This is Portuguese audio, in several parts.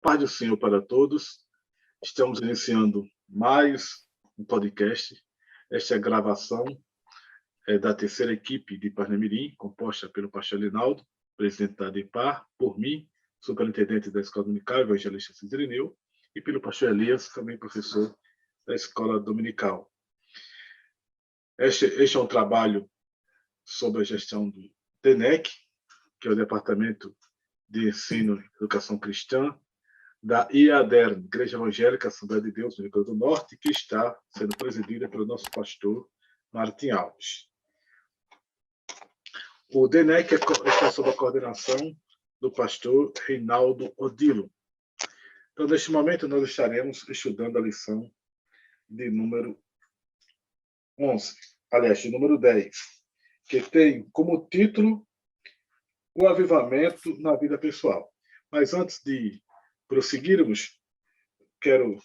paz do Senhor para todos. Estamos iniciando mais um podcast. Esta é a gravação da terceira equipe de Parnamirim, composta pelo pastor Linaldo, presidente da ADEPAR, por mim, superintendente da Escola Dominical, evangelista Cizirineu, e pelo pastor Elias, também professor da Escola Dominical. Este é um trabalho sobre a gestão do DENEC, que é o Departamento de Ensino e Educação Cristã, da IADERN, Igreja Evangélica Assembleia de Deus do Rio Grande do Norte, que está sendo presidida pelo nosso pastor Martim Alves. O DENEC está sob a coordenação do pastor Reinaldo Odilo. Então, neste momento, nós estaremos estudando a lição de número 11, aliás, de número 10, que tem como título o avivamento na vida pessoal. Mas antes de prosseguirmos, quero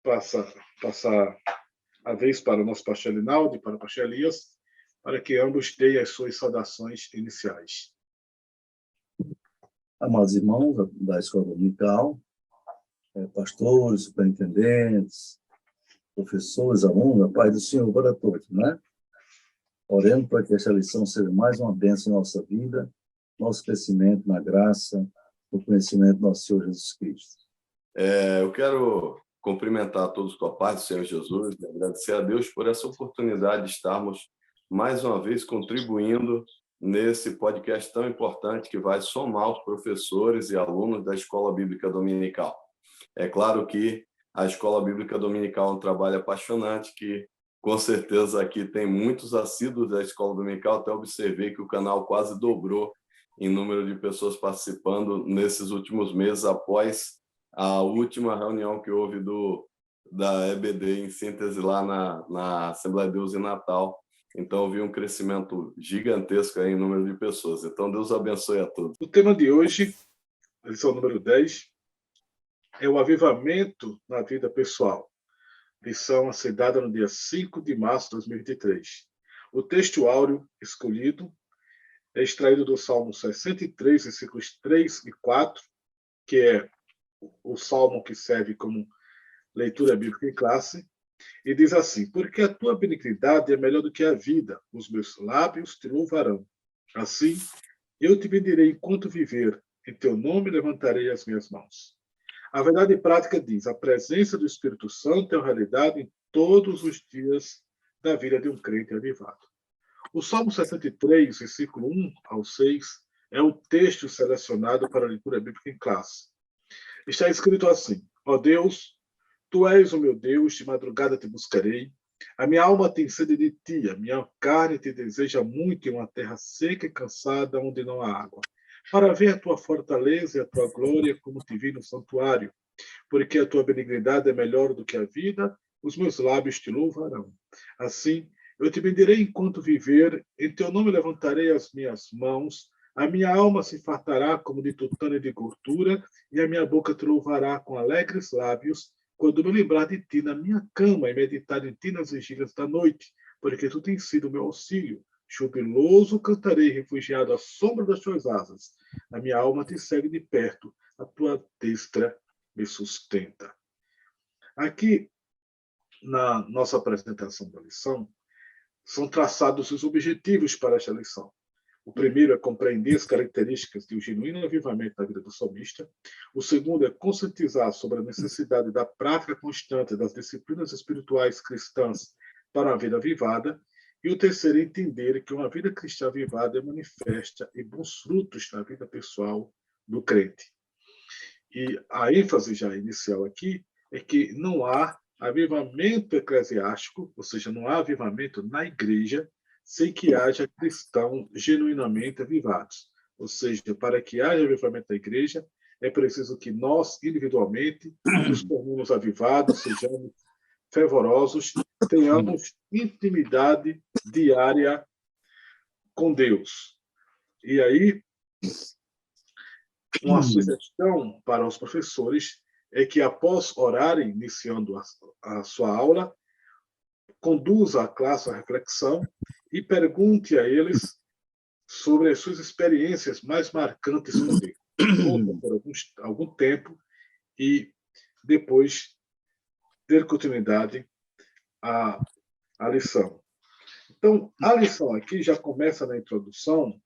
passar a vez para o nosso pastor Linaldo e para o pastor Elias, para que ambos deem as suas saudações iniciais. Amados irmãos da Escola Dominical, pastores, superintendentes, professores, alunos, a paz do Senhor para todos, né? Orando para que esta lição seja mais uma bênção em nossa vida, nosso crescimento na graça, no conhecimento do nosso Senhor Jesus Cristo. Eu quero cumprimentar todos com a paz do Senhor Jesus e agradecer a Deus por essa oportunidade de estarmos mais uma vez contribuindo nesse podcast tão importante que vai somar os professores e alunos da Escola Bíblica Dominical. É claro que a Escola Bíblica Dominical é um trabalho apaixonante que, com certeza, aqui tem muitos assíduos da Escola Dominical. Até observei que o canal quase dobrou em número de pessoas participando nesses últimos meses, após a última reunião que houve da EBD, em síntese, lá na Assembleia de Deus em Natal. Então, eu vi um crescimento gigantesco aí em número de pessoas. Então, Deus abençoe a todos. O tema de hoje, lição número 10, é o avivamento na vida pessoal. Lição a ser dada no dia 5 de março de 2023. O texto áureo escolhido é extraído do Salmo 63, versículos 3 e 4, que é o salmo que serve como leitura bíblica em classe, e diz assim: porque a tua benignidade é melhor do que a vida, os meus lábios te louvarão. Assim, eu te bendirei enquanto viver, em teu nome levantarei as minhas mãos. A verdade prática diz: a presença do Espírito Santo é uma realidade em todos os dias da vida de um crente avivado. O Salmo 63, versículo 1 ao 6, é o texto selecionado para a leitura bíblica em classe. Está escrito assim: ó Deus, tu és o meu Deus, de madrugada te buscarei. A minha alma tem sede de ti, a minha carne te deseja muito em uma terra seca e cansada, onde não há água, para ver a tua fortaleza e a tua glória, como te vi no santuário. Porque a tua benignidade é melhor do que a vida, os meus lábios te louvarão. Assim, eu te bendirei enquanto viver, em teu nome levantarei as minhas mãos, a minha alma se fartará como de tutano e de gordura, e a minha boca te louvará com alegres lábios, quando me lembrar de ti na minha cama e meditar em ti nas vigílias da noite, porque tu tens sido meu auxílio. Jubiloso cantarei, refugiado à sombra das tuas asas. A minha alma te segue de perto, a tua destra me sustenta. Aqui, na nossa apresentação da lição, são traçados os objetivos para esta lição. O primeiro é compreender as características de um genuíno avivamento na vida do salmista. O segundo é conscientizar sobre a necessidade da prática constante das disciplinas espirituais cristãs para uma vida avivada. E o terceiro é entender que uma vida cristã avivada é manifesta em bons frutos na vida pessoal do crente. E a ênfase já inicial aqui é que não há avivamento eclesiástico, ou seja, não há avivamento na igreja, sem que haja cristãos genuinamente avivados. Ou seja, para que haja avivamento na igreja, é preciso que nós, individualmente, nos tornemos avivados, sejamos fervorosos, tenhamos intimidade diária com Deus. E aí, uma sugestão para os professores é que, após orarem, iniciando a sua aula, conduza a classe à reflexão e pergunte a eles sobre as suas experiências mais marcantes com Deus. Ouça por algum tempo e depois ter continuidade à lição. Então, a lição aqui já começa na introdução,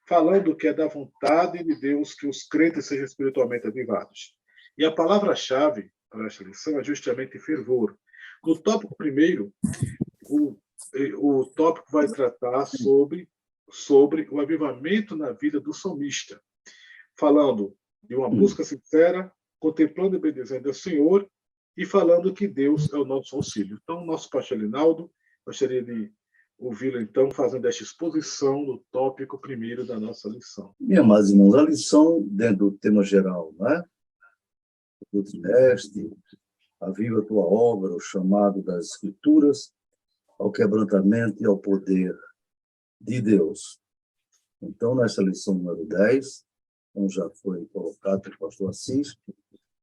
falando que é da vontade de Deus que os crentes sejam espiritualmente avivados. E a palavra-chave para esta lição é justamente fervor. No tópico primeiro, o tópico vai tratar sobre o avivamento na vida do salmista, falando de uma busca sincera, contemplando e bendizendo o Senhor e falando que Deus é o nosso auxílio. Então, nosso pastor Linaldo, gostaria de ouvi-lo, então, fazendo esta exposição do tópico primeiro da nossa lição. Meus amados irmãos, a lição dentro do tema geral, né? Do trimestre, aviva a tua obra, o chamado das Escrituras, ao quebrantamento e ao poder de Deus. Então, nessa lição número 10, como já foi colocado pelo pastor Assis,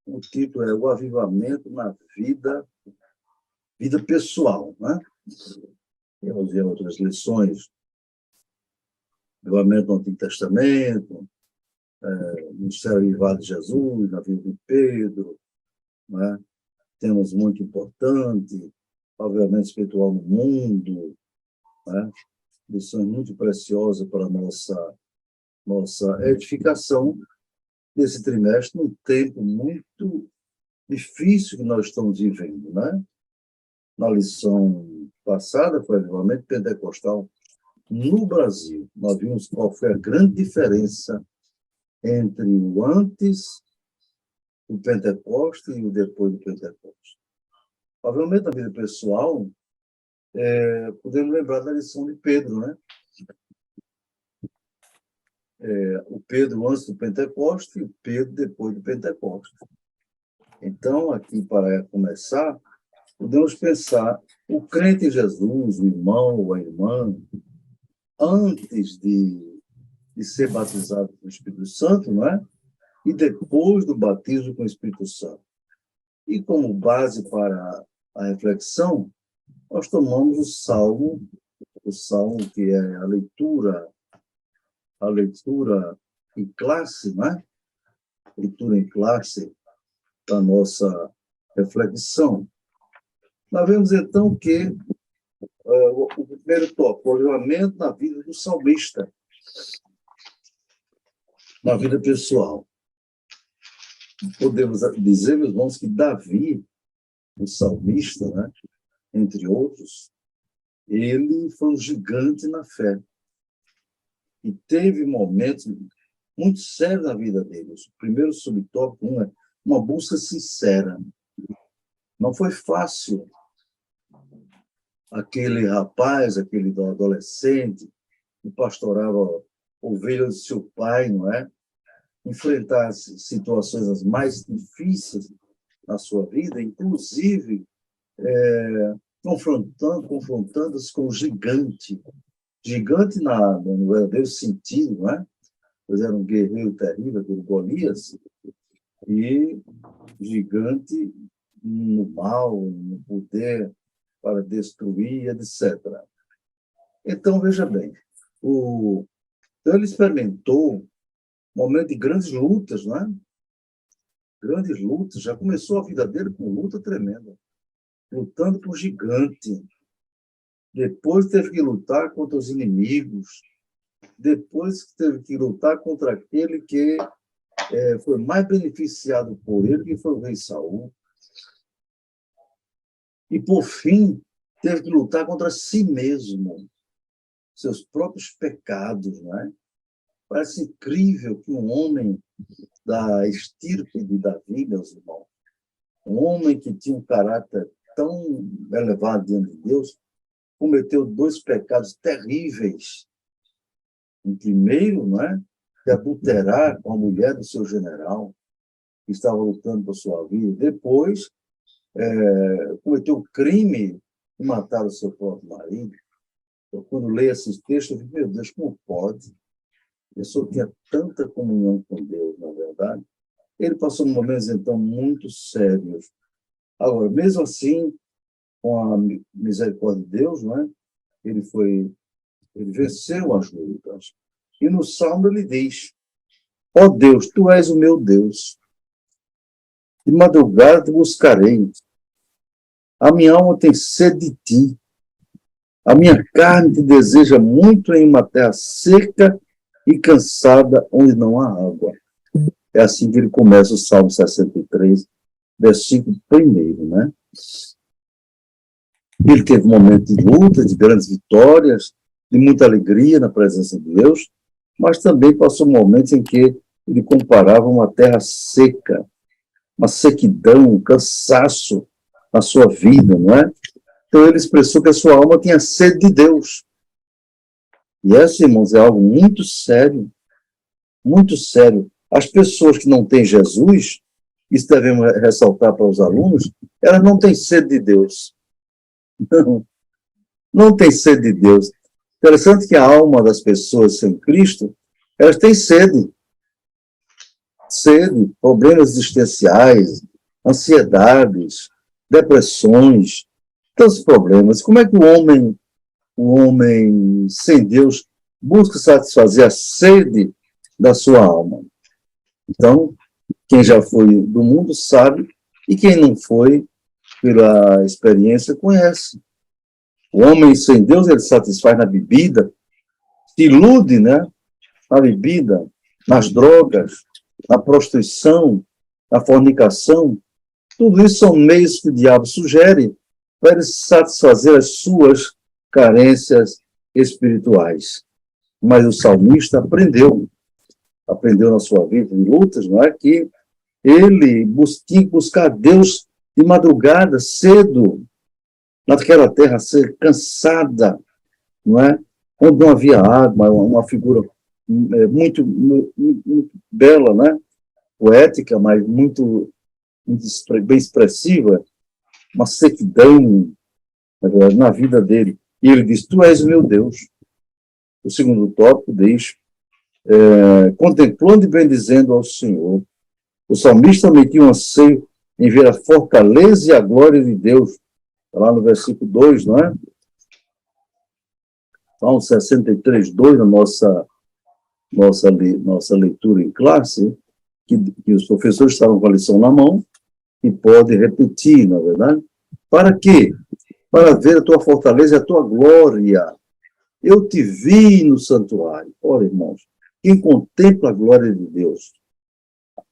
o título é o avivamento na vida pessoal, né? Temos em outras lições, avivamento no Antigo Testamento, Ministério Avivado de Jesus, na vida de Pedro, né? Temas muito importantes, avivamento espiritual no mundo, né? Lições muito preciosas para a nossa edificação desse trimestre, num tempo muito difícil que nós estamos vivendo, né? Na lição passada foi o avivamento pentecostal no Brasil. Nós vimos qual foi a grande diferença entre o antes do Pentecoste e o depois do Pentecoste. O avivamento da vida pessoal, podemos lembrar da lição de Pedro, né? O Pedro antes do Pentecoste e o Pedro depois do Pentecoste. Então, aqui, para começar, podemos pensar o crente em Jesus, o irmão ou a irmã, antes de ser batizado com o Espírito Santo, não é? E depois do batismo com o Espírito Santo. E como base para a reflexão, nós tomamos o Salmo que é a leitura em classe, né? Leitura em classe da nossa reflexão. Nós vemos, então, que o primeiro tópico, o avivamento na vida do salmista, na vida pessoal. Podemos dizer, meus irmãos, que Davi, o salmista, né, entre outros, ele foi um gigante na fé. E teve momentos muito sérios na vida dele. O primeiro subtópico é uma busca sincera. Não foi fácil aquele rapaz, aquele adolescente que pastorava ovelhas do seu pai, não é? Enfrentar as situações as mais difíceis na sua vida, inclusive confrontando-se com o gigante no verdadeiro sentido, não é? Pois era um guerreiro terrível, aquele Golias, e gigante no mal, no poder para destruir, etc. Então, veja bem, então ele experimentou um momento de grandes lutas, não é? Grandes lutas, já começou a vida dele com luta tremenda, lutando com o gigante. Depois teve que lutar contra os inimigos, depois teve que lutar contra aquele que foi mais beneficiado por ele, que foi o rei Saul. E, por fim, teve que lutar contra si mesmo, seus próprios pecados, não é? Parece incrível que um homem da estirpe de Davi, meus irmãos, um homem que tinha um caráter tão elevado diante de Deus, cometeu 2 pecados terríveis. O primeiro, não é? De adulterar com a mulher do seu general, que estava lutando por sua vida. Depois, cometeu o crime de matar o seu próprio marido. Eu, quando leio esses textos, eu digo, meu Deus, como pode? A pessoa tinha tanta comunhão com Deus, na verdade. Ele passou momentos, então, muito sérios. Agora, mesmo assim, com a misericórdia de Deus, não é? Ele venceu as lutas. E no Salmo ele diz, ó Deus, tu és o meu Deus. De madrugada te buscarei. A minha alma tem sede de ti. A minha carne te deseja muito em uma terra seca e cansada, onde não há água. É assim que ele começa o Salmo 63, versículo 1, né? Ele teve momentos de luta, de grandes vitórias, de muita alegria na presença de Deus, mas também passou momentos em que ele comparava uma terra seca, uma sequidão, um cansaço na sua vida, não é? Então ele expressou que a sua alma tinha sede de Deus. E essa, irmãos, é algo muito sério, muito sério. As pessoas que não têm Jesus, isso devemos ressaltar para os alunos, elas não têm sede de Deus. Não tem sede de Deus. Interessante que a alma das pessoas sem Cristo, elas têm sede. Sede, problemas existenciais, ansiedades, depressões, tantos problemas. Como é que o homem sem Deus busca satisfazer a sede da sua alma? Então, quem já foi do mundo sabe, e quem não foi, pela experiência, conhece. O homem sem Deus, ele satisfaz na bebida, se ilude, né? Na bebida, nas drogas, na prostituição, na fornicação. Tudo isso são meios que o diabo sugere para ele satisfazer as suas carências espirituais. Mas o salmista aprendeu na sua vida, em lutas, não é? Que ele tinha que buscar Deus de madrugada, cedo, naquela terra ser cansada, não é? Onde não havia água, uma figura muito, muito bela, né? Poética, mas muito bem expressiva, uma sequidão na vida dele. E ele diz, tu és o meu Deus. O segundo tópico diz, contemplando e bendizendo ao Senhor. O salmista metia um anseio em ver a fortaleza e a glória de Deus. Está lá no versículo 2, não é? Salmo 63, 2, na nossa leitura em classe, que os professores estavam com a lição na mão, e pode repetir, na verdade. Para quê? Para ver a tua fortaleza e a tua glória. Eu te vi no santuário. Olha, irmãos, quem contempla a glória de Deus,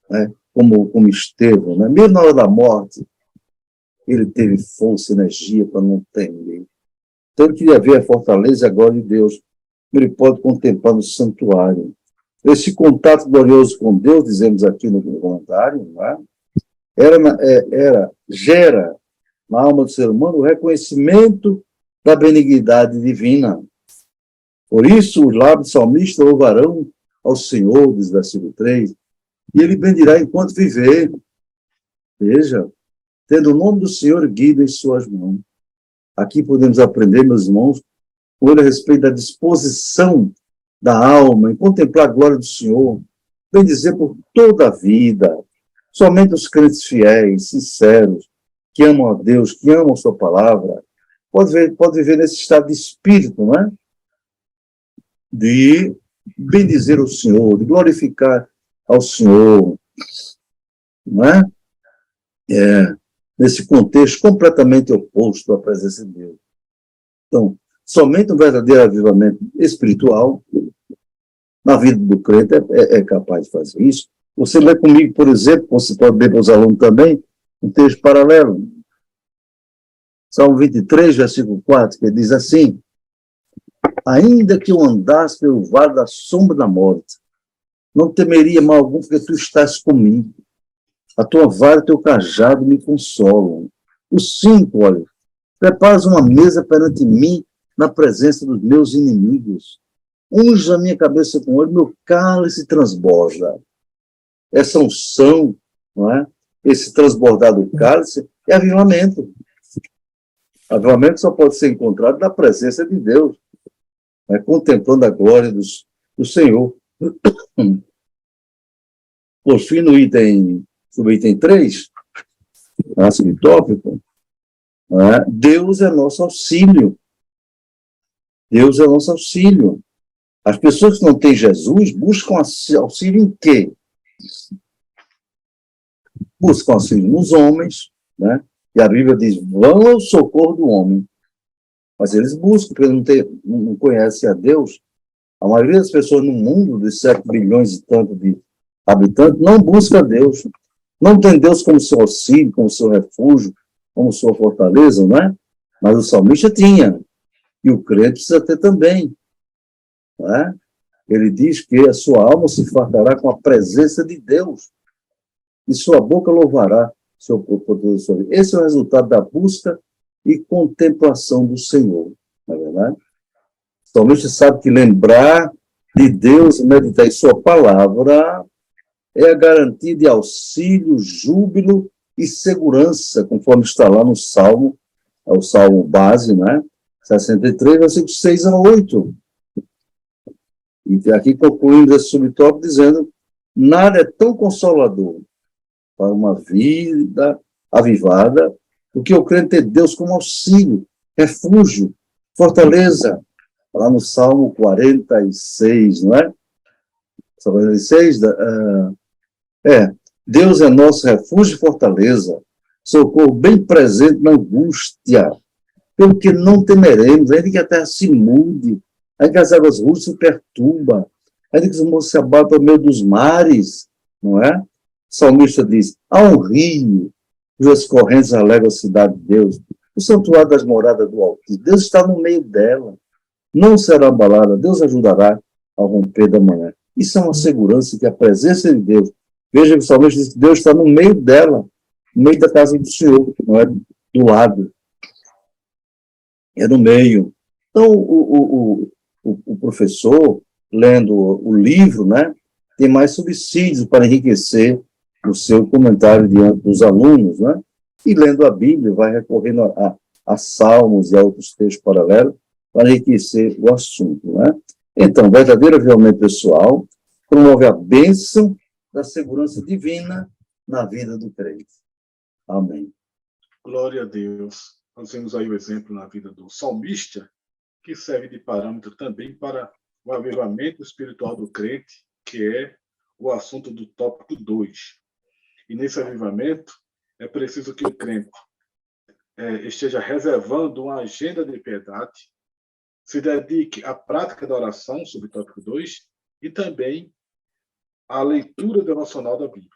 né? Como Estevão, né? Mesmo na hora da morte, ele teve força e energia para não temer. Então ele queria ver a fortaleza e a glória de Deus. Ele pode contemplar no santuário. Esse contato glorioso com Deus, dizemos aqui no comentário, não é? Gera na alma do ser humano o reconhecimento da benignidade divina. Por isso, os lábios do salmista louvarão ao Senhor, diz o versículo 3, e ele bendirá enquanto viver. Veja, tendo o nome do Senhor erguido em suas mãos. Aqui podemos aprender, meus irmãos, com ele a respeito da disposição da alma em contemplar a glória do Senhor, bendizer por toda a vida. Somente os crentes fiéis, sinceros, que amam a Deus, que amam a sua palavra, pode viver nesse estado de espírito, não é? De bendizer o Senhor, de glorificar ao Senhor, não é? Nesse contexto completamente oposto à presença de Deus. Então, somente um verdadeiro avivamento espiritual na vida do crente é capaz de fazer isso. Você lê comigo, por exemplo, você pode ler para os alunos também, um texto paralelo. Salmo 23, versículo 4, que diz assim, ainda que eu andasse pelo vale da sombra da morte, não temeria mal algum, porque tu estás comigo. A tua vara e o teu cajado me consolam. O 5, olha, preparas uma mesa perante mim na presença dos meus inimigos. Unge a minha cabeça com óleo, meu cálice transborda. Essa unção, não é? Esse transbordar do cálice é avivamento. Avivamento só pode ser encontrado na presença de Deus, né? Contemplando a glória do Senhor. Por fim, no item 3, subtópico, né? Deus é nosso auxílio. Deus é nosso auxílio. As pessoas que não têm Jesus buscam auxílio em quê? buscam auxílio nos homens, né? E a Bíblia diz, vão ao socorro do homem. Mas eles buscam, porque não conhecem a Deus. A maioria das pessoas no mundo, dos 7 bilhões e tanto de habitantes, não busca Deus. Não tem Deus como seu auxílio, como seu refúgio, como sua fortaleza, não é? Mas o salmista tinha. E o crente precisa ter também. Não é? Ele diz que a sua alma se fartará com a presença de Deus. E sua boca louvará seu poder. Esse é o resultado da busca e contemplação do Senhor, não é verdade? O salmista sabe que lembrar de Deus e meditar em sua palavra é a garantia de auxílio, júbilo e segurança, conforme está lá no Salmo, é o Salmo base, né? 63, versículos 6 a 8. E aqui concluindo esse subtópico dizendo, nada é tão consolador para uma vida avivada do que o crente ter Deus como auxílio, refúgio, fortaleza. Lá no Salmo 46, não é? Salmo 46, Deus é nosso refúgio e fortaleza, socorro bem presente na angústia, pelo que não temeremos, ainda que a terra se mude, ainda que as águas russas se perturbam, ainda que os montes se abatam ao meio dos mares, não é? O salmista diz, há um rio, cujas correntes alegram a cidade de Deus, o santuário das moradas do Altíssimo. Deus está no meio dela, não será abalada, Deus ajudará ao romper da manhã. Isso é uma segurança que a presença de Deus, veja que o salmista diz que Deus está no meio dela, no meio da casa do Senhor, não é do lado, é no meio. Então, o professor, lendo o livro, né, tem mais subsídios para enriquecer o seu comentário diante dos alunos, né, e lendo a Bíblia, vai recorrendo a salmos e a outros textos paralelos para enriquecer o assunto, né. Então, verdadeiro avivamento pessoal promove a bênção da segurança divina na vida do crente. Amém. Glória a Deus. Nós vemos aí o exemplo na vida do salmista, que serve de parâmetro também para o avivamento espiritual do crente, que é o assunto do tópico 2. E nesse avivamento, é preciso que o crente esteja reservando uma agenda de piedade, se dedique à prática da oração, sobre o tópico 2, e também à leitura devocional da Bíblia.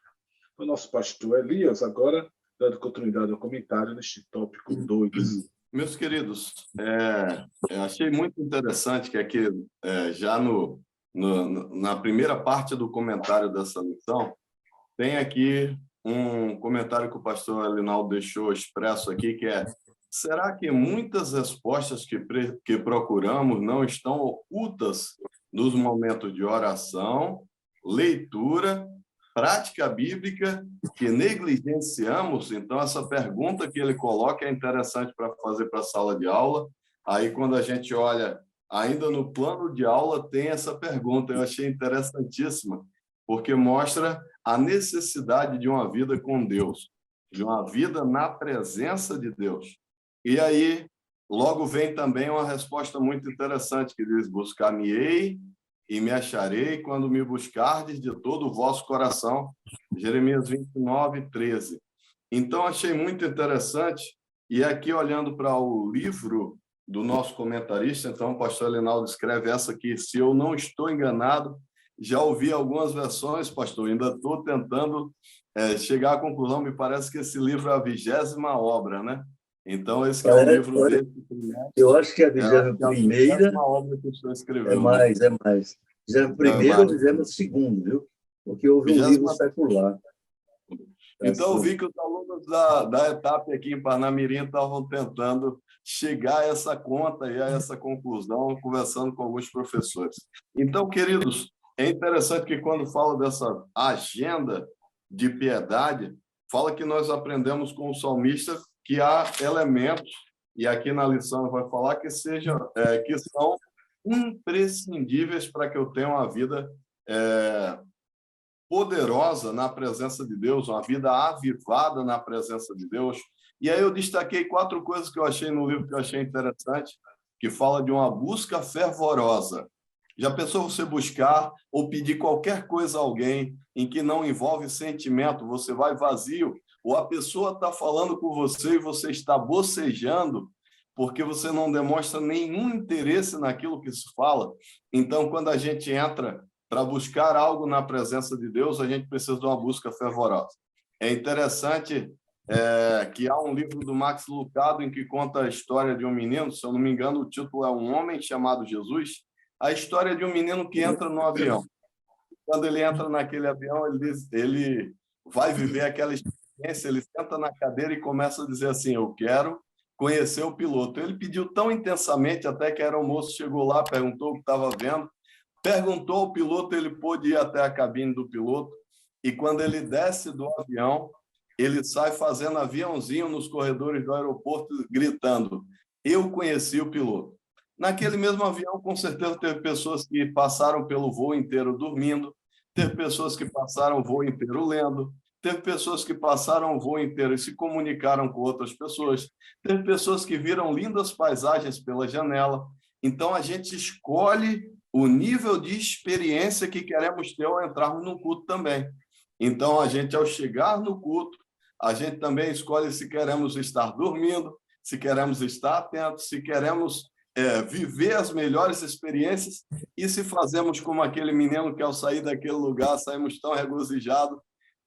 O nosso pastor Elias, agora, dando continuidade ao comentário neste tópico 2. Meus queridos, achei muito interessante que aqui, já na primeira parte do comentário dessa lição, tem aqui um comentário que o pastor Elinaldo deixou expresso aqui, que é: será que muitas respostas que procuramos não estão ocultas nos momentos de oração, leitura, prática bíblica, que negligenciamos? Então, essa pergunta que ele coloca é interessante para fazer para a sala de aula. Aí, quando a gente olha, ainda no plano de aula, tem essa pergunta. Eu achei interessantíssima, porque mostra a necessidade de uma vida com Deus, de uma vida na presença de Deus. E aí, logo vem também uma resposta muito interessante, que diz: buscar-me-ei e me acharei quando me buscardes de todo o vosso coração. Jeremias 29, 13. Então, achei muito interessante. E aqui, olhando para o livro do nosso comentarista, então, o pastor Elinaldo escreve essa aqui: se eu não estou enganado, já ouvi algumas versões, pastor, ainda estou tentando chegar à conclusão, me parece que esse livro é a 20ª obra, né? Então, esse que é o livro dele. Eu acho que a 21ª obra que o senhor escreveu. É mais. 21ª ou 22ª, viu? Porque houve um livro secular. Então, eu vi que os alunos da etapa aqui em Parnamirim estavam tentando chegar a essa conta e a essa conclusão, conversando com alguns professores. Então, queridos, é interessante que quando fala dessa agenda de piedade, fala que nós aprendemos com o salmista que há elementos, e aqui na lição vai falar que são imprescindíveis para que eu tenha uma vida poderosa na presença de Deus, uma vida avivada na presença de Deus. E aí eu destaquei 4 coisas que eu achei no livro que eu achei interessante, que fala de uma busca fervorosa. Já pensou você buscar ou pedir qualquer coisa a alguém em que não envolve sentimento, você vai vazio, ou a pessoa está falando com você e você está bocejando, porque você não demonstra nenhum interesse naquilo que se fala? Então, quando a gente entra para buscar algo na presença de Deus, a gente precisa de uma busca fervorosa. É interessante que há um livro do Max Lucado em que conta a história de um menino, se eu não me engano, o título é Um Homem Chamado Jesus, a história de um menino que entra no avião. Quando ele entra naquele avião, ele vai viver aquela experiência, ele senta na cadeira e começa a dizer assim, eu quero conhecer o piloto. Ele pediu tão intensamente, até que a aeromoça chegou lá, perguntou o que estava vendo, perguntou ao piloto, ele pôde ir até a cabine do piloto, e quando ele desce do avião, ele sai fazendo aviãozinho nos corredores do aeroporto, gritando, eu conheci o piloto. Naquele mesmo avião, com certeza, teve pessoas que passaram pelo voo inteiro dormindo, teve pessoas que passaram o voo inteiro lendo, teve pessoas que passaram o voo inteiro e se comunicaram com outras pessoas, teve pessoas que viram lindas paisagens pela janela. Então, a gente escolhe o nível de experiência que queremos ter ao entrarmos no culto também. Então, a gente, ao chegar no culto, a gente também escolhe se queremos estar dormindo, se queremos estar atentos, se queremos viver as melhores experiências e se fazemos como aquele menino que, ao sair daquele lugar, saímos tão regozijados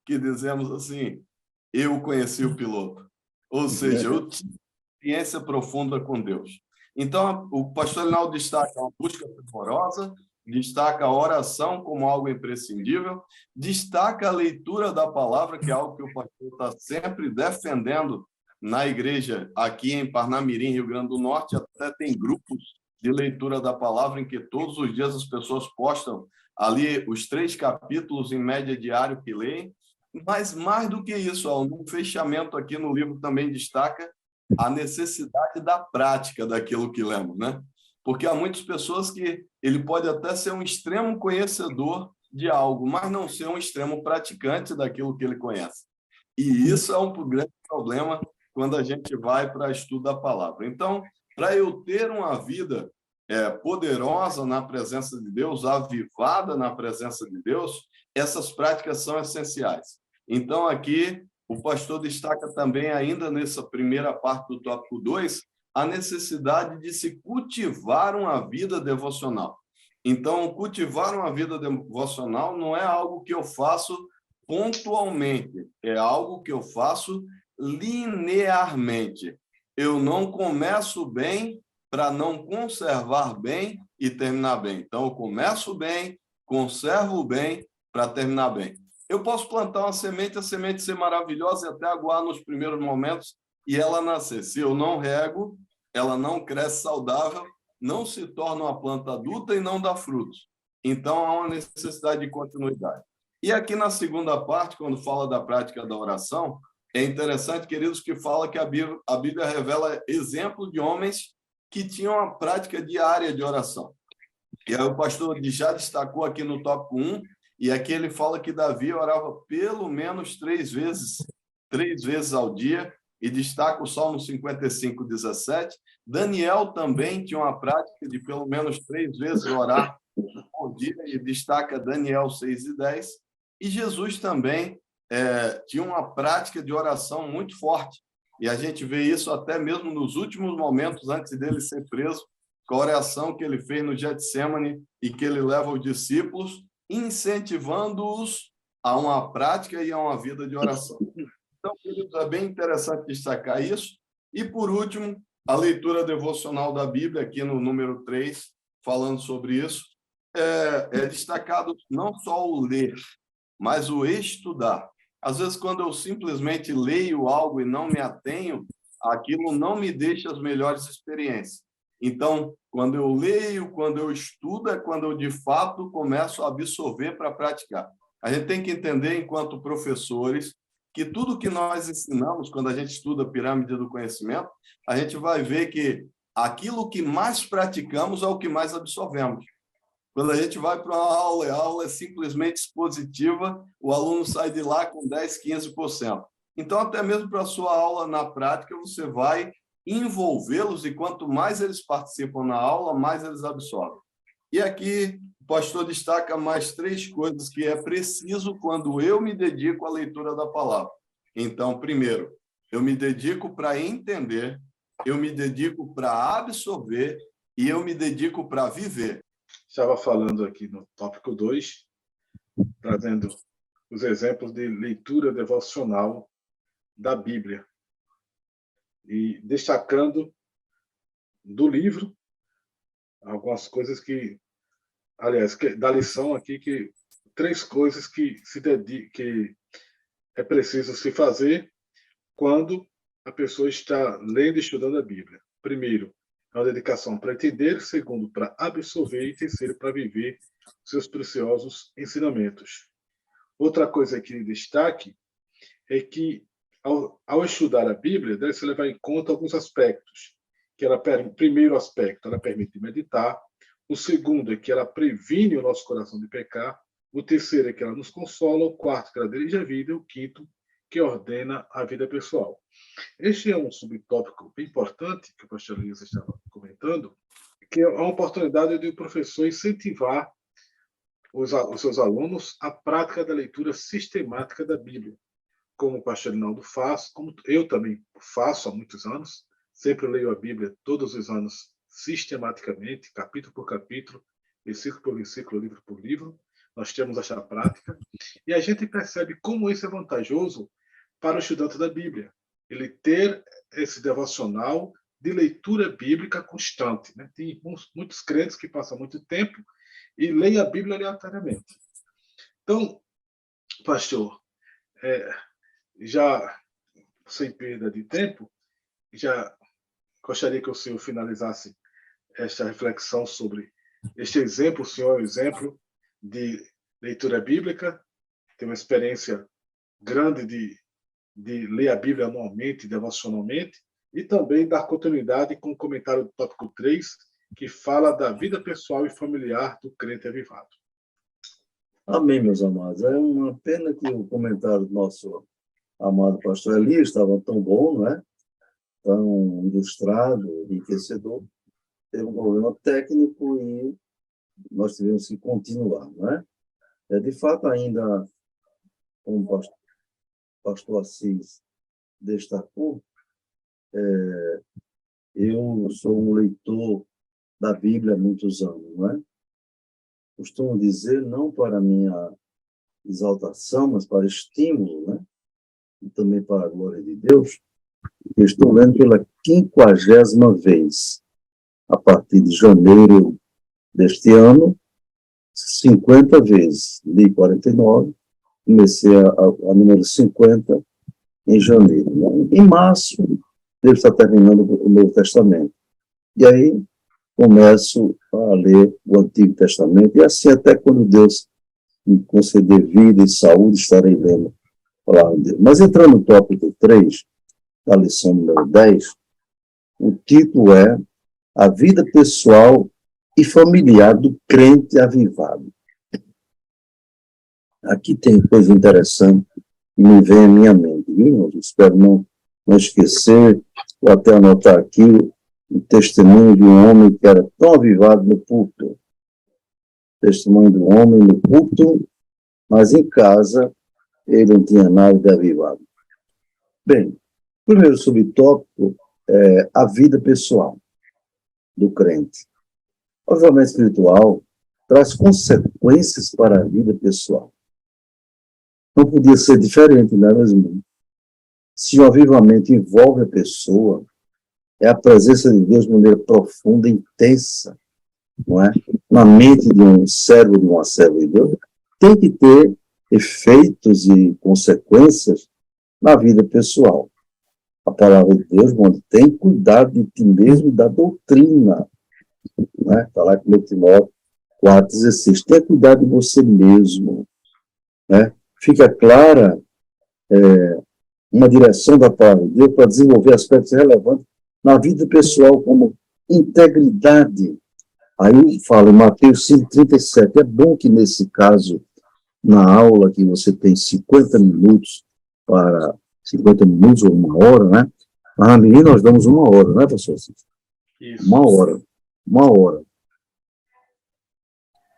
que dizemos assim, eu conheci o piloto. Ou seja, eu tive experiência profunda com Deus. Então, o pastor Linaldo destaca uma busca fervorosa, destaca a oração como algo imprescindível, destaca a leitura da palavra, que é algo que o pastor está sempre defendendo na igreja aqui em Parnamirim, Rio Grande do Norte, até tem grupos de leitura da palavra em que todos os dias as pessoas postam ali os 3 capítulos em média diário que leem, mas mais do que isso, no fechamento aqui no livro também destaca a necessidade da prática daquilo que lemos, né? Porque há muitas pessoas que ele pode até ser um extremo conhecedor de algo, mas não ser um extremo praticante daquilo que ele conhece. E isso é um grande problema quando a gente vai para estudo da palavra. Então, para eu ter uma vida poderosa na presença de Deus, avivada na presença de Deus, essas práticas são essenciais. Então, aqui, o pastor destaca também, ainda nessa primeira parte do tópico 2, a necessidade de se cultivar uma vida devocional. Então, cultivar uma vida devocional não é algo que eu faço pontualmente, é algo que eu faço linearmente. Eu não começo bem para não conservar bem e terminar bem. Então, eu começo bem, conservo bem para terminar bem. Eu posso plantar uma semente, a semente ser maravilhosa e até aguar nos primeiros momentos e ela nascer. Se eu não rego, ela não cresce saudável, não se torna uma planta adulta e não dá frutos. Então, há uma necessidade de continuidade. E aqui na segunda parte, quando fala da prática da oração, é interessante, queridos, que fala que a Bíblia revela exemplo de homens que tinham a prática diária de oração. E aí o pastor já destacou aqui no tópico 1, e aqui ele fala que Davi orava pelo menos 3 vezes ao dia, e destaca o Salmo 55:17. Daniel também tinha uma prática de pelo menos 3 vezes orar por dia, e destaca Daniel 6:10. E Jesus também tinha uma prática de oração muito forte. E a gente vê isso até mesmo nos últimos momentos antes dele ser preso, com a oração que ele fez no Getsêmani e que ele leva aos discípulos, incentivando-os a uma prática e a uma vida de oração. Então, queridos, é bem interessante destacar isso. E, por último, a leitura devocional da Bíblia, aqui no número 3, falando sobre isso, é destacado não só o ler, mas o estudar. Às vezes, quando eu simplesmente leio algo e não me atenho, aquilo não me deixa as melhores experiências. Então, quando eu leio, quando eu estudo, é quando eu, de fato, começo a absorver para praticar. A gente tem que entender, enquanto professores, que tudo que nós ensinamos, quando a gente estuda a pirâmide do conhecimento, a gente vai ver que aquilo que mais praticamos é o que mais absorvemos. Quando a gente vai para uma aula, a aula é simplesmente expositiva, o aluno sai de lá com 10%, 15%. Então, até mesmo para a sua aula na prática, você vai envolvê-los e quanto mais eles participam na aula, mais eles absorvem. E aqui o pastor destaca mais 3 coisas que é preciso quando eu me dedico à leitura da palavra. Então, primeiro, eu me dedico para entender, eu me dedico para absorver e eu me dedico para viver. Estava falando aqui no tópico 2, trazendo os exemplos de leitura devocional da Bíblia e destacando do livro algumas coisas que, aliás, da lição aqui, que 3 coisas que que é preciso se fazer quando a pessoa está lendo e estudando a Bíblia. Primeiro, é uma dedicação para entender. Segundo, para absorver. E terceiro, para viver seus preciosos ensinamentos. Outra coisa que destaque é que, ao estudar a Bíblia, deve-se levar em conta alguns aspectos. Primeiro aspecto, ela permite meditar. O segundo é que ela previne o nosso coração de pecar. O terceiro é que ela nos consola. O quarto, que ela dirige a vida. E o quinto, que ordena a vida pessoal. Este é um subtópico bem importante que o pastor Elias estava comentando, que é uma oportunidade de o professor incentivar os seus alunos à prática da leitura sistemática da Bíblia, como o pastor Rinaldo faz, como eu também faço há muitos anos. Sempre leio a Bíblia todos os anos sistematicamente, capítulo por capítulo, versículo por versículo, livro por livro. Nós temos essa prática e a gente percebe como isso é vantajoso para o estudante da Bíblia. Ele ter esse devocional de leitura bíblica constante, né? Tem muitos crentes que passam muito tempo e leem a Bíblia aleatoriamente. Então, pastor, já sem perda de tempo, já gostaria que o senhor finalizasse esta reflexão sobre este exemplo. O senhor é um exemplo de leitura bíblica, tem uma experiência grande de ler a Bíblia anualmente, devocionalmente, e também dar continuidade com o comentário do tópico 3, que fala da vida pessoal e familiar do crente avivado. Amém, meus amados. É uma pena que o comentário do nosso amado pastor Elias estava tão bom, não é? Tão ilustrado, enriquecedor. Teve um problema técnico e nós tivemos que continuar, não é? De fato, ainda, como o pastor Assis destacou, eu sou um leitor da Bíblia há muitos anos, não é? Costumo dizer, não para minha exaltação, mas para estímulo, né? E também para a glória de Deus, eu estou lendo pela 50ª vez, a partir de janeiro deste ano, 50 vezes. Li 49, comecei a número 50 em janeiro. Né? Em março, devo estar terminando o Novo Testamento. E aí, começo a ler o Antigo Testamento, e assim até quando Deus me conceder vida e saúde, estarei lendo a palavra de Deus. Mas entrando no tópico 3, da lição número 10, o título é A Vida Pessoal e Familiar do Crente Avivado. Aqui tem coisa interessante que me vem à minha mente, viu? Eu espero não esquecer, vou até anotar aqui o testemunho de um homem que era tão avivado no púlpito. Testemunho de um homem no púlpito, mas em casa ele não tinha nada de avivado. Bem, o primeiro subtópico é a vida pessoal do crente. O avivamento espiritual traz consequências para a vida pessoal. Não podia ser diferente, não é mesmo? Se o avivamento envolve a pessoa, é a presença de Deus de maneira profunda, intensa, não é? Na mente de um servo, de uma serva de Deus, tem que ter efeitos e consequências na vida pessoal. A palavra de Deus, quando tem cuidado de ti mesmo, da doutrina, né? Está lá em 1 Timóteo 4,16. Tenha cuidado de você mesmo, né? Fica clara uma direção da palavra de Deus para desenvolver aspectos relevantes na vida pessoal, como integridade. Aí eu falo em Mateus 5,37. É bom que, nesse caso, na aula que você tem 50 minutos para 50 minutos ou 1 hora, né? Mas na menina nós damos 1 hora, né, professor? Isso. 1 hora.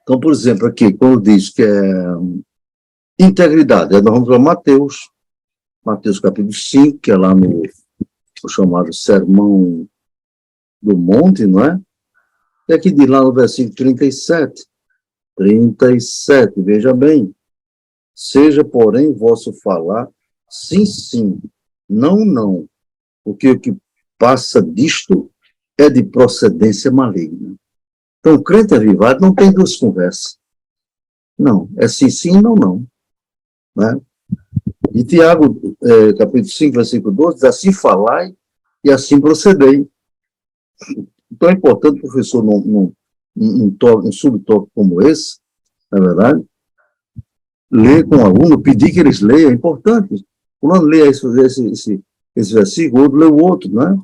Então, por exemplo, aqui, quando diz que é integridade, nós vamos para Mateus capítulo 5, que é lá no chamado Sermão do Monte, não é? E aqui diz lá no versículo 37, veja bem, seja, porém, vosso falar, sim, sim, não, não, porque o que passa disto é de procedência maligna. Então, o crente avivado não tem duas conversas. Não, é sim, sim, não, não. Né? E Tiago, capítulo 5, versículo 12, diz assim falai e assim procedei. Então, é importante o professor, num subtópico como esse, na verdade, ler com o aluno, pedir que eles leiam, é importante. Quando lê esse versículo, o outro lê o outro, né?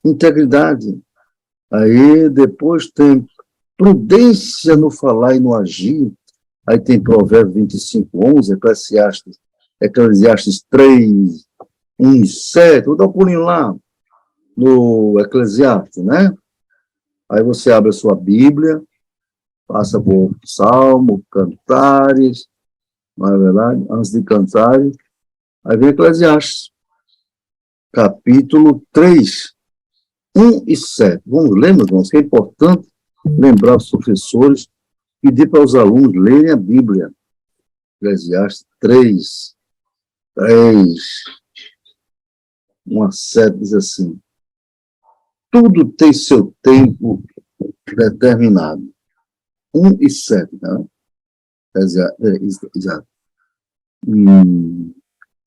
Integridade. Aí, depois tem prudência no falar e no agir. Aí tem Provérbios 25, 11, Eclesiastes 3, 1 e 7. Vou dar um pulinho lá no Eclesiastes, né? Aí você abre a sua Bíblia, passa por Salmo, Cantares, não é verdade? Antes de Cantares, aí vem Eclesiastes, capítulo 3, 1 e 7. Vamos ler, meus irmãos, que é importante lembrar os professores, pedir para os alunos lerem a Bíblia. Eclesiastes 3, 1 a 7, diz assim: tudo tem seu tempo determinado. 1 e 7, né? Exato.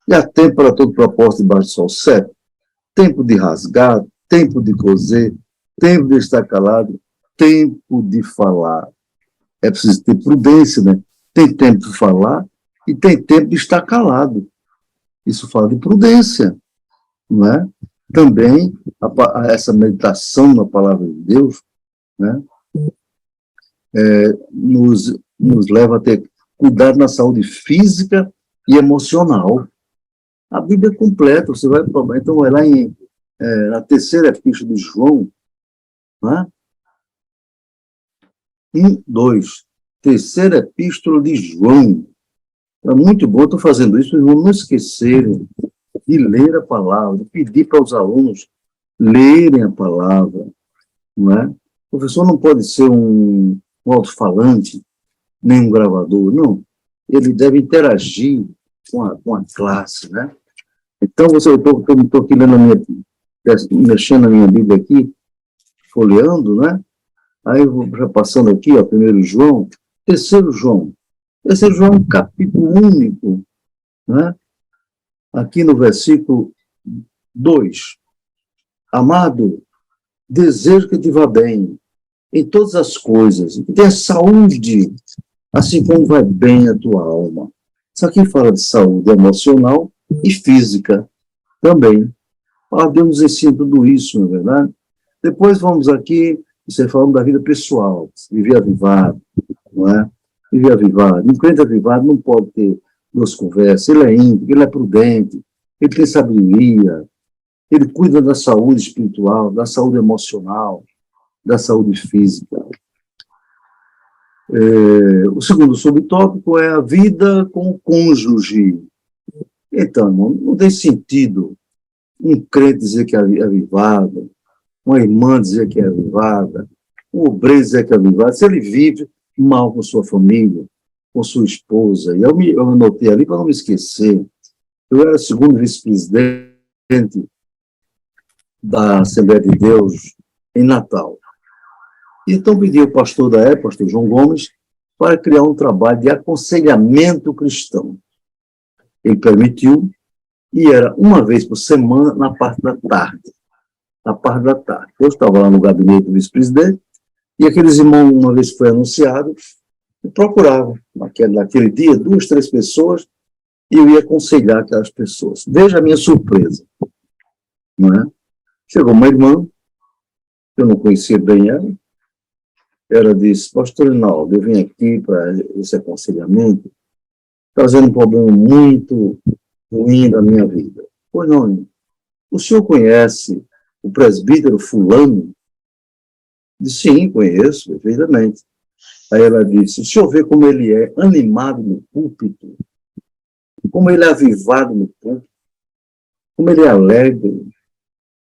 E há tempo para todo propósito debaixo do sol. 7. Tempo de rasgar, tempo de coser, tempo de estar calado, tempo de falar. É preciso ter prudência, né? Tem tempo de falar e tem tempo de estar calado. Isso fala de prudência, não é? Também essa meditação na palavra de Deus, né? Nos leva a ter cuidado na saúde física e emocional. A Bíblia é completa, você vai provar. Então, vai lá na terceira epístola de João, né? 1, 2. Terceira epístola de João. É muito bom, estou fazendo isso, para não esquecerem de ler a palavra, de pedir para os alunos lerem a palavra, não é? O professor não pode ser um alto-falante, nem um gravador, não. Ele deve interagir com a classe, né? Então, eu estou aqui mexendo na minha Bíblia aqui, folheando, né? Aí eu vou já passando aqui, ó, 1 João, 3 João. 3 João é um capítulo único, né? Aqui no versículo 2. Amado, desejo que te vá bem em todas as coisas, que tenha saúde, assim como vai bem a tua alma. Isso aqui fala de saúde emocional e física também. Deus nos ensina tudo isso, não é verdade? Depois vamos aqui, você falando da vida pessoal, viver avivado, não é? Viver avivado. Um crente avivado não pode ter duas conversas. Ele é íntegro, ele é prudente, ele tem sabedoria, ele cuida da saúde espiritual, da saúde emocional, da saúde física. O segundo subtópico é a vida com o cônjuge. Então, irmão, não tem sentido um crente dizer que é avivado, uma irmã dizer que é avivada, um obreiro dizer que é avivado, se ele vive mal com sua família, com sua esposa. E eu anotei ali para não me esquecer, eu era segundo vice-presidente da Assembleia de Deus em Natal. Então pedi ao pastor da época, pastor João Gomes, para criar um trabalho de aconselhamento cristão. Ele permitiu, e era uma vez por semana na parte da tarde. Na parte da tarde. Eu estava lá no gabinete do vice-presidente, e aqueles irmãos, uma vez que foi anunciado, me procuravam. Naquele dia, 2, 3 pessoas, e eu ia aconselhar aquelas pessoas. Veja a minha surpresa. Não é? Chegou uma irmã, eu não conhecia bem ela, ela disse: pastor Rinaldo, eu vim aqui para esse aconselhamento, trazendo um problema muito ruim da minha vida. Pois não, o senhor conhece o presbítero fulano? Disse: sim, conheço, perfeitamente. Aí ela disse, o senhor vê como ele é animado no púlpito, como ele é avivado no púlpito, como ele é alegre.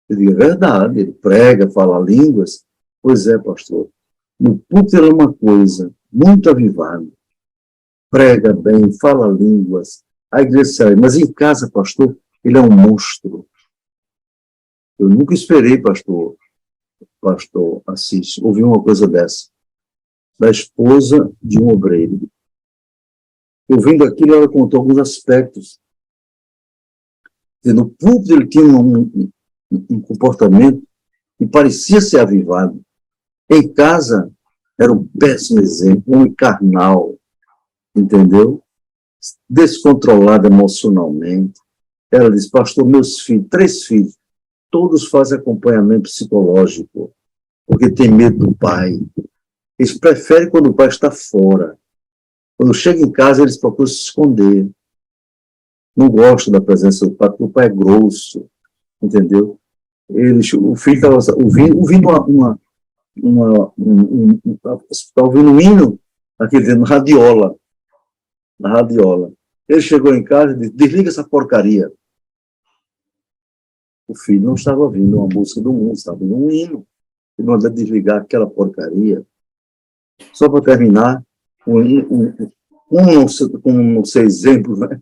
Eu digo, é verdade, ele prega, fala línguas. Pois é, pastor. No púlpito ele é uma coisa muito avivada. Prega bem, fala línguas. A igreja sai. Mas em casa, pastor, ele é um monstro. Eu nunca esperei, pastor Assis, ouvir uma coisa dessa. Da esposa de um obreiro. Ouvindo aquilo, ela contou alguns aspectos. No púlpito ele tinha um comportamento que parecia ser avivado. Em casa, era um péssimo exemplo, um carnal, entendeu? Descontrolado emocionalmente. Ela disse, pastor, meus filhos, 3 filhos, todos fazem acompanhamento psicológico, porque tem medo do pai. Eles preferem quando o pai está fora. Quando chega em casa, eles procuram se esconder. Não gostam da presença do pai, porque o pai é grosso, entendeu? O filho estava ouvindo um hino, aqui dentro, na radiola. Ele chegou em casa e disse, desliga essa porcaria. O filho não estava ouvindo uma música do mundo, estava ouvindo um hino. Ele mandou desligar aquela porcaria. Só para terminar, não sei exemplo, né?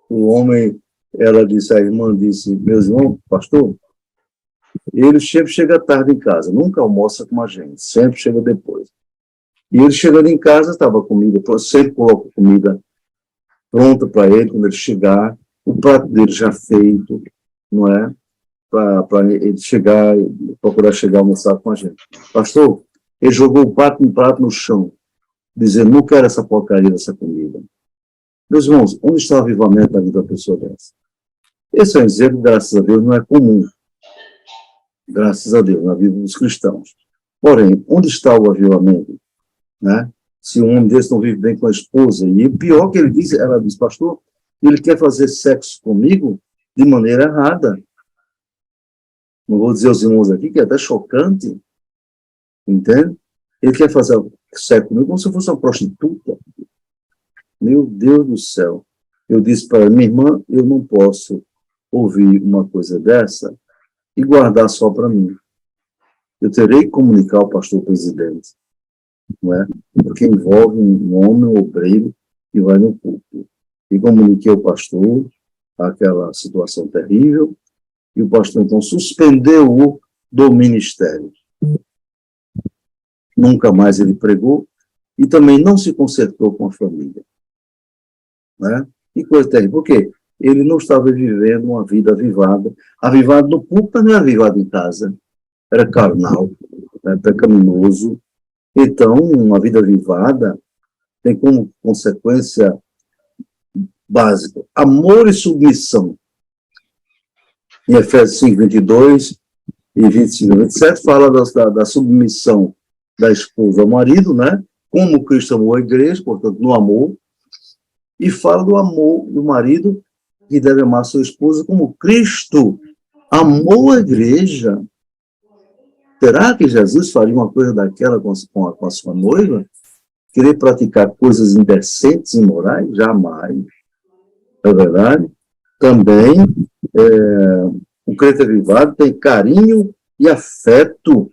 O homem, a irmã disse, meus irmãos, pastor, ele sempre chega tarde em casa, nunca almoça com a gente, sempre chega depois. E ele chegando em casa, estava comida, sempre coloco comida pronta para ele, quando ele chegar, o prato dele já feito, não é? Para ele chegar, procurar chegar a almoçar com a gente. Pastor, ele jogou um prato no chão, dizendo, não quero essa porcaria dessa comida. Meus irmãos, onde está o avivamento da vida da pessoa dessa? Esse é um exemplo, graças a Deus, não é comum. Graças a Deus, na vida dos cristãos. Porém, onde está o avivamento? Né? Se um homem desse não vive bem com a esposa, e o pior que ele diz, ela diz, pastor, ele quer fazer sexo comigo de maneira errada. Não vou dizer aos irmãos aqui, que é até chocante, entende? Ele quer fazer sexo comigo como se fosse uma prostituta. Meu Deus do céu. Eu disse para ela, minha irmã, eu não posso ouvir uma coisa dessa e guardar só para mim. Eu terei que comunicar ao pastor presidente, não é? Porque envolve um homem, um obreiro, que vai no culto. E comuniquei ao pastor aquela situação terrível, e o pastor, então, suspendeu-o do ministério. Nunca mais ele pregou, e também não se consertou com a família. Né? Que coisa terrível. Por quê? Ele não estava vivendo uma vida avivada. Avivado no púlpito não é avivado em casa. Era carnal, pecaminoso. Então, uma vida avivada tem como consequência básica amor e submissão. Em Efésios 5, 22 e 25, 27, fala da submissão da esposa ao marido, né? Como Cristo amou a igreja, portanto, no amor. E fala do amor do marido, que deve amar sua esposa como Cristo amou a igreja. Será que Jesus faria uma coisa daquela com a sua noiva? Querer praticar coisas indecentes e imorais? Jamais. É verdade? Também, o crente avivado tem carinho e afeto.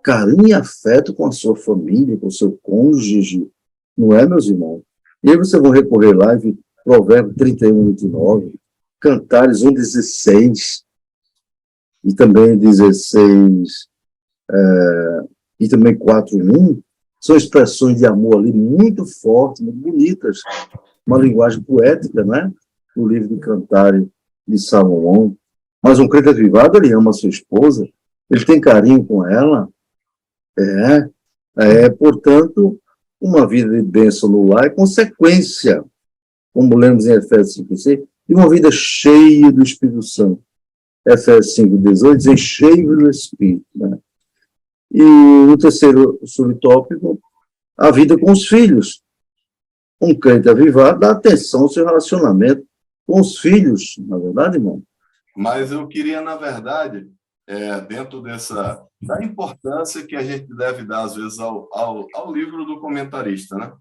Carinho e afeto com a sua família, com o seu cônjuge. Não é, meus irmãos? E aí vocês vão recorrer lá em Provérbios 31, 29, Cantares 1, 16, e também 16, e também 4, 1, são expressões de amor ali muito fortes, muito bonitas, uma linguagem poética, né? No livro de Cantares de Salomão. Mas um crente avivado, ele ama a sua esposa, ele tem carinho com ela, portanto, uma vida de bênção no lar é consequência, como lemos em Efésios 5,6, de uma vida cheia do Espírito Santo. Efésios 5,18 diz cheio do Espírito. Né? E o terceiro subtópico, a vida com os filhos. Um crente avivado dá atenção ao seu relacionamento com os filhos, na verdade, irmão? Mas eu queria, na verdade, dentro da importância que a gente deve dar, às vezes, ao livro do comentarista, né?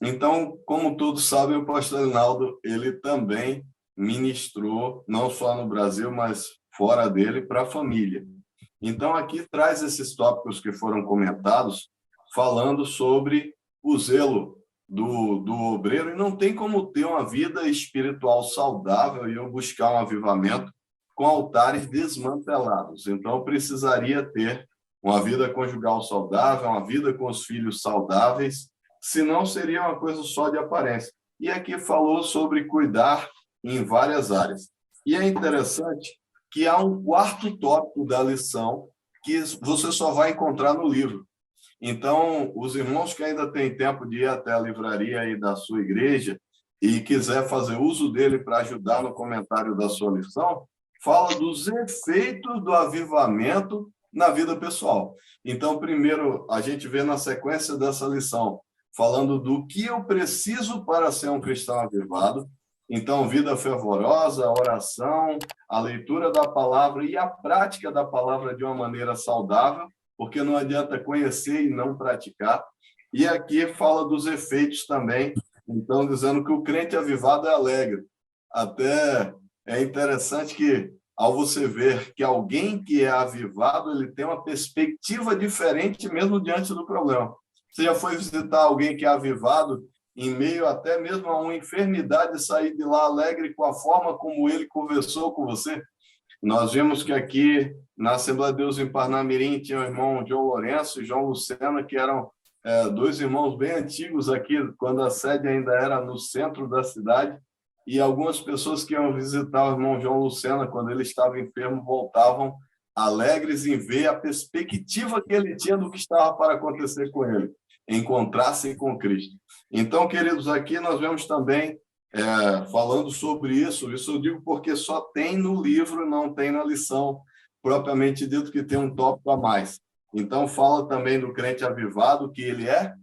Então, como todos sabem, o pastor Rinaldo, ele também ministrou, não só no Brasil, mas fora dele, para a família. Então, aqui traz esses tópicos que foram comentados, falando sobre o zelo do obreiro, e não tem como ter uma vida espiritual saudável e eu buscar um avivamento com altares desmantelados. Então, eu precisaria ter uma vida conjugal saudável, uma vida com os filhos saudáveis, senão seria uma coisa só de aparência. E aqui falou sobre cuidar em várias áreas. E é interessante que há um quarto tópico da lição que você só vai encontrar no livro. Então, os irmãos que ainda têm tempo de ir até a livraria aí da sua igreja e quiser fazer uso dele para ajudar no comentário da sua lição, fala dos efeitos do avivamento na vida pessoal. Então, primeiro, a gente vê na sequência dessa lição, falando do que eu preciso para ser um cristão avivado. Então, vida fervorosa, a oração, a leitura da palavra e a prática da palavra de uma maneira saudável, porque não adianta conhecer e não praticar. E aqui fala dos efeitos também, então, dizendo que o crente avivado é alegre. Até é interessante que, ao você ver que alguém que é avivado, ele tem uma perspectiva diferente mesmo diante do problema. Você já foi visitar alguém que é avivado, em meio até mesmo a uma enfermidade, sair de lá alegre com a forma como ele conversou com você? Nós vimos que aqui, na Assembleia de Deus em Parnamirim, tinha o irmão João Lourenço e João Lucena, que eram dois irmãos bem antigos aqui, quando a sede ainda era no centro da cidade, e algumas pessoas que iam visitar o irmão João Lucena, quando ele estava enfermo, voltavam alegres em ver a perspectiva que ele tinha do que estava para acontecer com ele, encontrar-se com Cristo. Então, queridos, aqui nós vemos também, falando sobre isso eu digo porque só tem no livro, não tem na lição, propriamente dito que tem um tópico a mais. Então, fala também do crente avivado, que ele é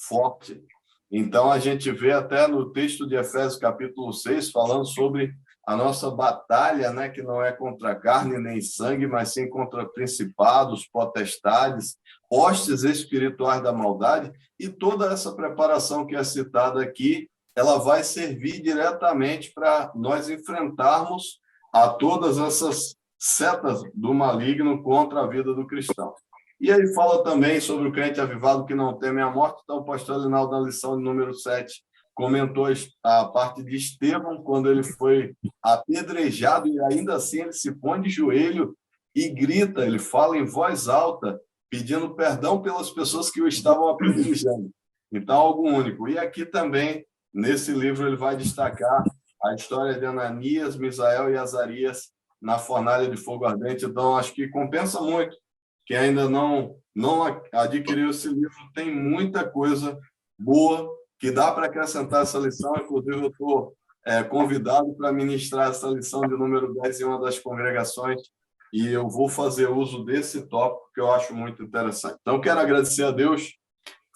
forte. Então, a gente vê até no texto de Efésios, capítulo 6, falando sobre a nossa batalha, né, que não é contra carne nem sangue, mas sim contra principados, potestades, hostes espirituais da maldade, e toda essa preparação que é citada aqui, ela vai servir diretamente para nós enfrentarmos a todas essas setas do maligno contra a vida do cristão. E aí fala também sobre o crente avivado que não teme a morte. Então, o pastor Linaldo, na lição de número 7, comentou a parte de Estevão, quando ele foi apedrejado, e ainda assim ele se põe de joelho e grita, ele fala em voz alta, pedindo perdão pelas pessoas que o estavam apedrejando. Então, algo único. E aqui também, nesse livro, ele vai destacar a história de Ananias, Misael e Azarias na fornalha de fogo ardente. Então, acho que compensa muito. Quem ainda não adquiriu esse livro, tem muita coisa boa que dá para acrescentar essa lição. Inclusive, eu estou convidado para ministrar essa lição de número 10 em uma das congregações, e eu vou fazer uso desse tópico que eu acho muito interessante. Então, quero agradecer a Deus.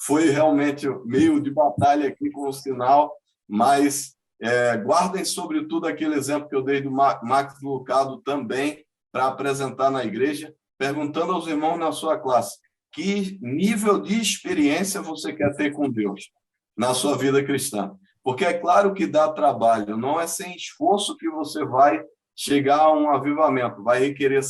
Foi realmente meio de batalha aqui com o sinal, mas guardem, sobretudo, aquele exemplo que eu dei do Max Lucado também, para apresentar na igreja, perguntando aos irmãos na sua classe que nível de experiência você quer ter com Deus na sua vida cristã. Porque é claro que dá trabalho, não é sem esforço que você vai chegar a um avivamento, vai requerer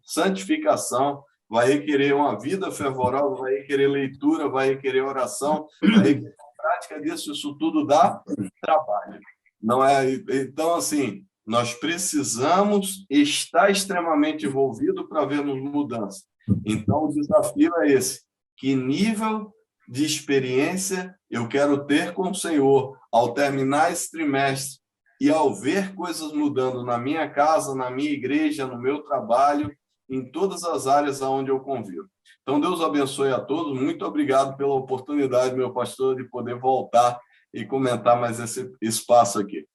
santificação, vai requerer uma vida fervorosa, vai requerer leitura, vai requerer oração, vai requerer prática disso, isso tudo dá trabalho. Não é? Então, assim, nós precisamos estar extremamente envolvidos para vermos mudança. Então, o desafio é esse. Que nível de experiência eu quero ter com o Senhor ao terminar esse trimestre e ao ver coisas mudando na minha casa, na minha igreja, no meu trabalho, em todas as áreas onde eu convivo. Então, Deus abençoe a todos. Muito obrigado pela oportunidade, meu pastor, de poder voltar e comentar mais esse espaço aqui.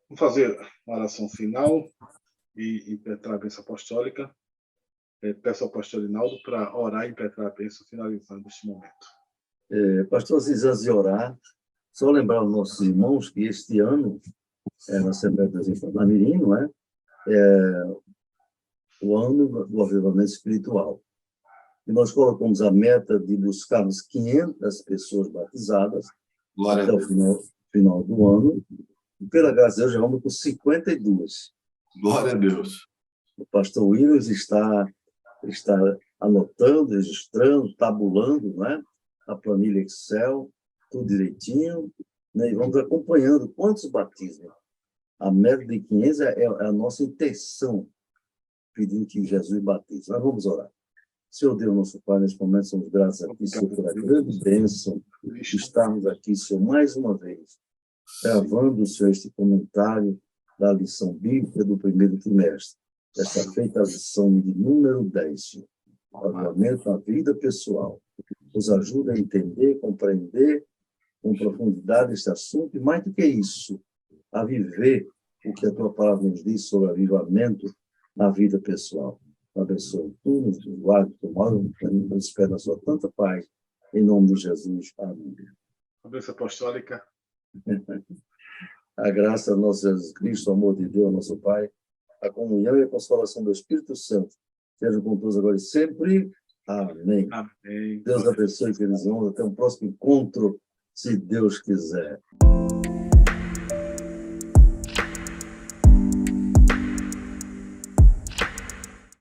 Vamos fazer uma oração final e impetrar a bênção apostólica. Peço ao pastor Rinaldo para orar e impetrar a bênção, finalizando este momento. Pastor, antes de orar, só lembrar aos nossos irmãos que este ano, na Assembleia de Deus em Parnamirim, não é? o ano do avivamento espiritual. E nós colocamos a meta de buscarmos 500 pessoas batizadas até o final do ano. E, pela graça de Deus, já vamos com 52. Glória a Deus. O pastor Williams está anotando, registrando, tabulando, né? A planilha Excel, tudo direitinho, né? E vamos acompanhando quantos batismos. A meta de 500 é a nossa intenção, pedindo que Jesus batize. Nós vamos orar. Senhor Deus, nosso Pai, nesse momento somos gratos a Ti, Senhor, pela grande bênção de estarmos aqui, Senhor, mais uma vez, gravando, Senhor, este comentário da lição bíblica do primeiro trimestre. Esta feita a lição de número 10, Senhor. Avivamento na vida pessoal. Nos ajuda a entender, compreender com profundidade este assunto e, mais do que isso, a viver o que a Tua palavra nos diz sobre avivamento na vida pessoal. Abençoe tu, nos guarde, tomando, nos espera a sua tanta paz. Em nome de Jesus. Amém. A bênção apostólica. A graça do nosso Jesus Cristo, o amor de Deus, nosso Pai, a comunhão e a consolação do Espírito Santo sejam com todos agora e sempre. Amém. Amém. Deus abençoe, queridos irmãos. Até o próximo encontro, se Deus quiser.